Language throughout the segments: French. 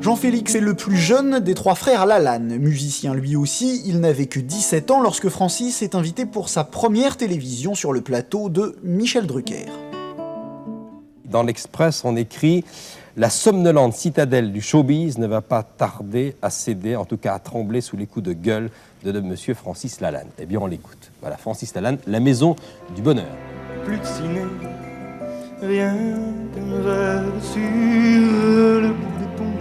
Jean-Félix est le plus jeune des trois frères Lalanne. Musicien lui aussi, il n'avait que 17 ans lorsque Francis est invité pour sa première télévision sur le plateau de Michel Drucker. Dans l'Express, on écrit « La somnolente citadelle du showbiz ne va pas tarder à céder, en tout cas à trembler sous les coups de gueule de monsieur Francis Lalanne ». Eh bien, on l'écoute. Voilà, Francis Lalanne, la maison du bonheur. Plus de ciné, rien qu'un verre sur le bout de ton nez.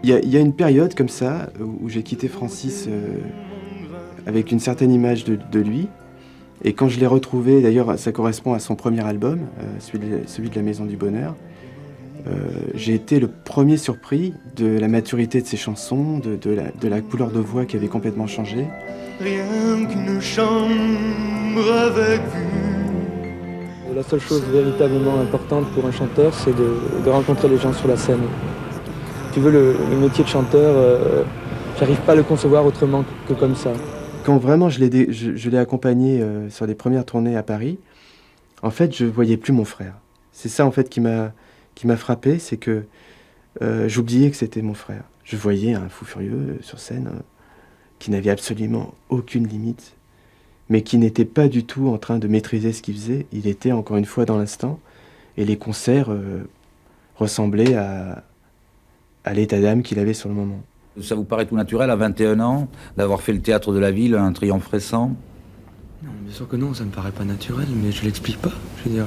Il y a une période comme ça où j'ai quitté Francis avec une certaine image de lui. Et quand je l'ai retrouvé, d'ailleurs ça correspond à son premier album, celui de la Maison du Bonheur, j'ai été le premier surpris de la maturité de ses chansons, de la couleur de voix qui avait complètement changé. Rien qu'une chambre avec vue. La seule chose véritablement importante pour un chanteur, c'est de rencontrer les gens sur la scène. Si tu veux, le métier de chanteur, j'arrive pas à le concevoir autrement que comme ça. Quand vraiment je l'ai accompagné sur les premières tournées à Paris, en fait, je voyais plus mon frère. C'est ça en fait qui m'a frappé, c'est que j'oubliais que c'était mon frère. Je voyais un fou furieux sur scène qui n'avait absolument aucune limite, mais qui n'était pas du tout en train de maîtriser ce qu'il faisait. Il était encore une fois dans l'instant, et les concerts ressemblaient à l'état d'âme qu'il avait sur le moment. Ça vous paraît tout naturel, à 21 ans, d'avoir fait le théâtre de la ville, un triomphe récent? Non, bien sûr que non, ça me paraît pas naturel, mais je l'explique pas. Je veux dire,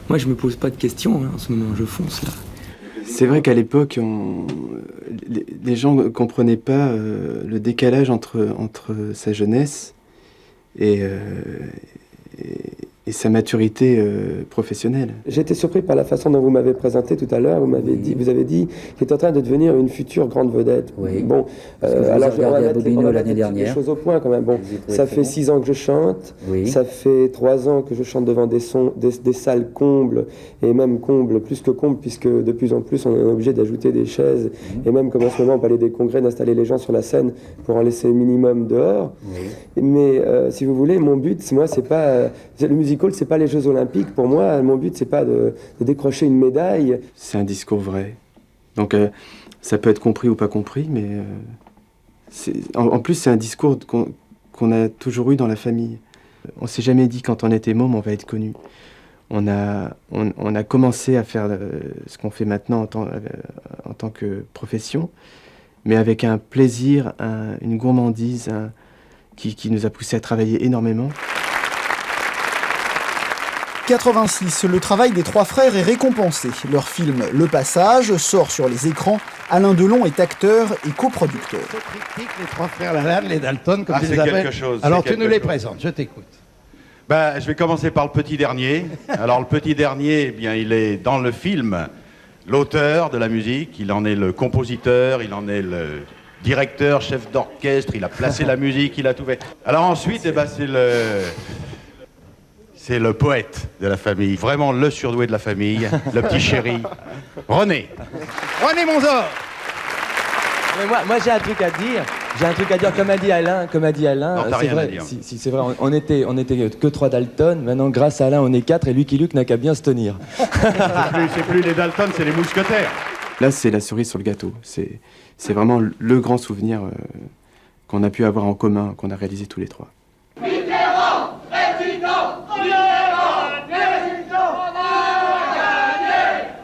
moi je me pose pas de questions, hein, en ce moment, je fonce là. C'est vrai qu'à l'époque, les gens ne comprenaient pas le décalage entre sa jeunesse et sa maturité professionnelle. J'ai été surpris par la façon dont vous m'avez présenté tout à l'heure. Vous avez dit qu'il est en train de devenir une future grande vedette. Oui. Bon, alors je vais regarder à Bobino l'année dernière. Des choses au point quand même. Bon, ça fait 6 ans que je chante. Oui. Ça fait 3 ans que je chante devant des salles combles et même combles, plus que combles, puisque de plus en plus on est obligé d'ajouter des chaises et même comme en ce moment au Palais des Congrès d'installer les gens sur la scène pour en laisser minimum dehors. Oui. Mais si vous voulez, mon but, moi, c'est pas le musical. C'est pas les Jeux Olympiques. Pour moi, mon but, c'est pas de décrocher une médaille. C'est un discours vrai. Donc, ça peut être compris ou pas compris, mais en plus, c'est un discours qu'on a toujours eu dans la famille. On s'est jamais dit quand on était môme, on va être connu. On a commencé à faire ce qu'on fait maintenant en tant que profession, mais avec un plaisir, une gourmandise qui nous a poussé à travailler énormément. 86, le travail des trois frères est récompensé. Leur film Le Passage sort sur les écrans. Alain Delon est acteur et coproducteur. Les trois frères Lalanne, les Dalton, comme tu les appelles. Quelque chose. Alors tu nous les présentes, je t'écoute. Je vais commencer par le petit dernier. Alors le petit dernier, eh bien, il est dans le film l'auteur de la musique, il en est le compositeur, il en est le directeur, chef d'orchestre, il a placé la musique, il a tout fait. Alors ensuite, c'est le poète de la famille, vraiment le surdoué de la famille, le petit chéri, René. René Monzor. Moi j'ai un truc à dire, comme a dit Alain, Non, t'as rien vrai, à dire. Si c'est vrai, on était que 3 Dalton, maintenant grâce à Alain on est 4 et Lucky Luke n'a qu'à bien se tenir. C'est plus les Dalton, c'est les mousquetaires. Là, c'est la cerise sur le gâteau. C'est vraiment le grand souvenir qu'on a pu avoir en commun, qu'on a réalisé tous les trois.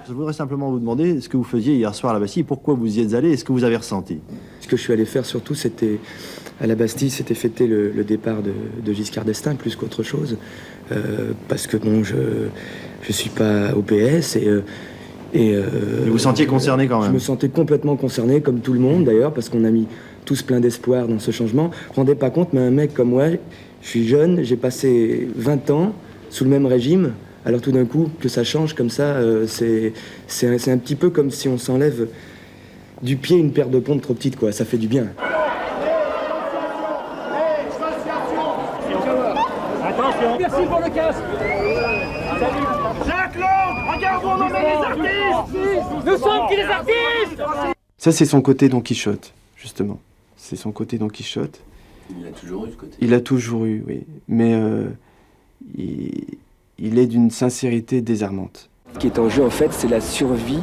Je voudrais simplement vous demander ce que vous faisiez hier soir à la Bastille, pourquoi vous y êtes allé et ce que vous avez ressenti. Ce que je suis allé faire surtout, c'était à la Bastille, c'était fêter le départ de Giscard d'Estaing plus qu'autre chose, parce que bon, je suis pas au PS et vous vous sentiez concerné quand même. Je me sentais complètement concerné, comme tout le monde d'ailleurs, parce qu'on a mis tous plein d'espoir dans ce changement. Vous vous rendez pas compte, mais un mec comme moi, je suis jeune, j'ai passé 20 ans sous le même régime. Alors tout d'un coup, que ça change comme ça, c'est un petit peu comme si on s'enlève du pied une paire de pompes trop petites, quoi. Ça fait du bien. Attention. Merci pour le casque. Salut. Jacques-Claude, regarde où on emmène les artistes. Nous sommes qui les artistes. Ça, c'est son côté Don Quichotte, justement. C'est son côté Don Quichotte. Il a toujours eu ce côté. Il a toujours eu, oui. Mais il est d'une sincérité désarmante. Ce qui est en jeu, en fait, c'est la survie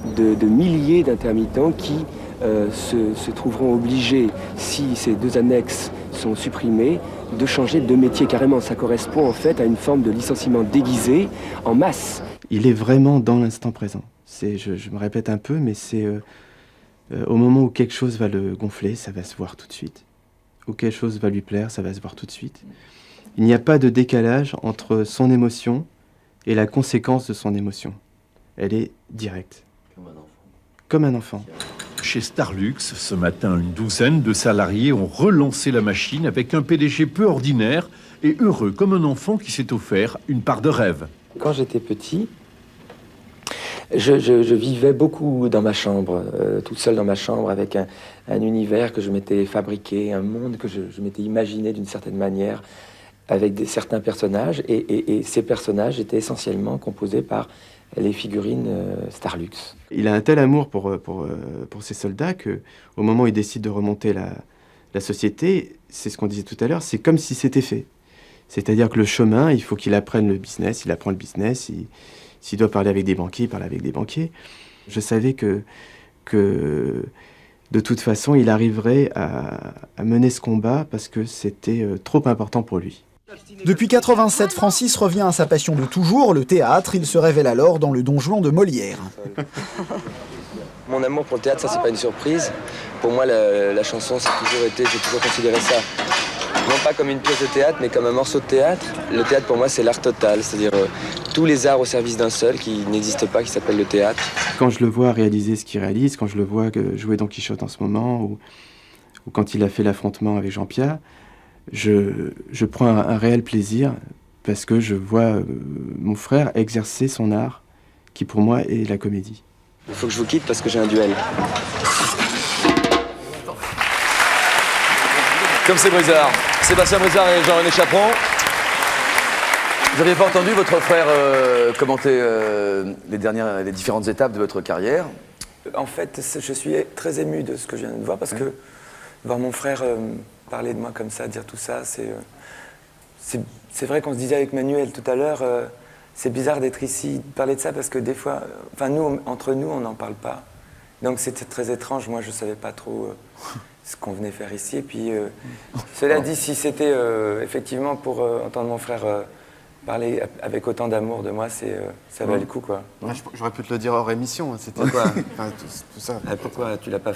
de milliers d'intermittents qui se trouveront obligés, si ces 2 annexes sont supprimées, de changer de métier carrément. Ça correspond en fait à une forme de licenciement déguisé en masse. Il est vraiment dans l'instant présent. Je me répète un peu, mais c'est au moment où quelque chose va le gonfler, ça va se voir tout de suite. Où quelque chose va lui plaire, ça va se voir tout de suite. Il n'y a pas de décalage entre son émotion et la conséquence de son émotion. Elle est directe. Comme un enfant. Chez Starlux, ce matin, une douzaine de salariés ont relancé la machine avec un PDG peu ordinaire et heureux comme un enfant qui s'est offert une part de rêve. Quand j'étais petit, je vivais beaucoup dans ma chambre, toute seule dans ma chambre, avec un univers que je m'étais fabriqué, un monde que je m'étais imaginé d'une certaine manière, avec certains personnages, et ces personnages étaient essentiellement composés par les figurines Starlux. Il a un tel amour pour ses soldats qu'au moment où il décide de remonter la société, c'est ce qu'on disait tout à l'heure, c'est comme si c'était fait. C'est-à-dire que le chemin, il faut qu'il apprenne le business, il apprend le business, s'il doit parler avec des banquiers, il parle avec des banquiers. Je savais que de toute façon, il arriverait à mener ce combat parce que c'était trop important pour lui. Depuis 87, Francis revient à sa passion de toujours, le théâtre. Il se révèle alors dans le Don Juan de Molière. Mon amour pour le théâtre, ça c'est pas une surprise. Pour moi, la chanson, j'ai toujours considéré ça, non pas comme une pièce de théâtre, mais comme un morceau de théâtre. Le théâtre pour moi, c'est l'art total, c'est-à-dire tous les arts au service d'un seul qui n'existe pas, qui s'appelle le théâtre. Quand je le vois réaliser ce qu'il réalise, quand je le vois jouer Don Quichotte en ce moment, ou quand il a fait l'affrontement avec Jean-Pierre, je prends un réel plaisir parce que je vois mon frère exercer son art qui pour moi est la comédie. Il faut que je vous quitte parce que j'ai un duel. Comme c'est Brizard, Sébastien Brizard et Jean-René Chaperon. Vous n'aviez pas entendu votre frère commenter les différentes étapes de votre carrière? En fait, je suis très ému de ce que je viens de voir parce que voir mon frère parler de moi comme ça, dire tout ça, c'est vrai qu'on se disait avec Manuel tout à l'heure, c'est bizarre d'être ici, parler de ça parce que des fois, nous, entre nous, on n'en parle pas. Donc c'était très étrange, moi je ne savais pas trop ce qu'on venait faire ici. Et puis, cela dit, si c'était effectivement pour entendre mon frère parler avec autant d'amour de moi, ça valait le coup, quoi. J'aurais pu te le dire hors émission, c'était quoi tout ça. Pourquoi tu l'as pas